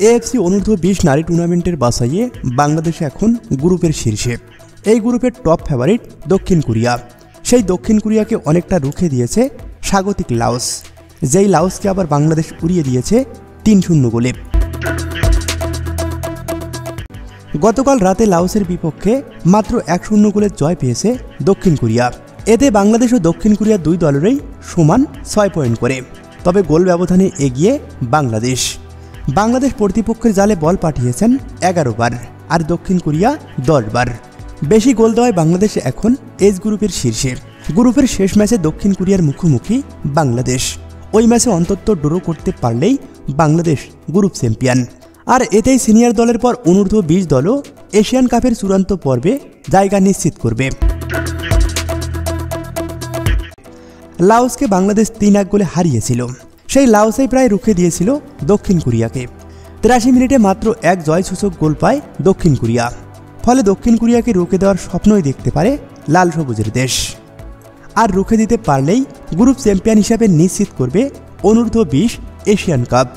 AFC অনূর্ধ্ব-20 নারী টুর্নামেন্টের বাছাইয়ে বাংলাদেশ এখন গ্রুপের শীর্ষে। এই গ্রুপের টপ ফেভারিট দক্ষিণ কোরিয়া। সেই দক্ষিণ কোরিয়াকে অনেকটা রুখে দিয়েছে স্বাগতিক লাওস, যেই লাওসকে আবার বাংলাদেশ উড়িয়ে দিয়েছে 3-0 গোলে। গতকাল রাতে লাওসের বিপক্ষে মাত্র 1-0 গোলের জয় পেয়েছে দক্ষিণ কোরিয়া। এতে বাংলাদেশ ও দক্ষিণ কোরিয়া দুই দলেরই সমান 6 পয়েন্ট করে। তবে গোল ব্যবধানে এগিয়ে বাংলাদেশ। বাংলাদেশ প্রতিপক্ষের জালে বল পাঠিয়েছেন 11 বার আর দক্ষিণ কোরিয়া 10 বার। বেশি গোল দেওয়ায় বাংলাদেশ এখন এইচ গ্রুপের শীর্ষে। গ্রুপের শেষ ম্যাচে দক্ষিণ কোরিয়ার মুখোমুখি বাংলাদেশ। ওই ম্যাচে অন্তত ড্র করতে পারলেই বাংলাদেশ গ্রুপ চ্যাম্পিয়ন। আর এতেই সিনিয়র দলের পর অনূর্ধ্ব-20 দলও এশিয়ান কাপের চূড়ান্ত পর্বে জায়গা নিশ্চিত করবে। লাওসকে বাংলাদেশ 3-1 গোলে হারিয়েছিল। সেই লাওসেই প্রায় রুখে দিয়েছিল দক্ষিণ কোরিয়াকে। 83 মিনিটে মাত্র এক জয়সূচক গোল পায় দক্ষিণ কোরিয়া। ফলে দক্ষিণ কোরিয়াকে রুখে দেওয়ার স্বপ্নই দেখতে পারে লাল সবুজের দেশ। আর রুখে দিতে পারলেই গ্রুপ চ্যাম্পিয়ন হিসাবে নিশ্চিত করবে অনূর্ধ্ব-20 এশিয়ান কাপ।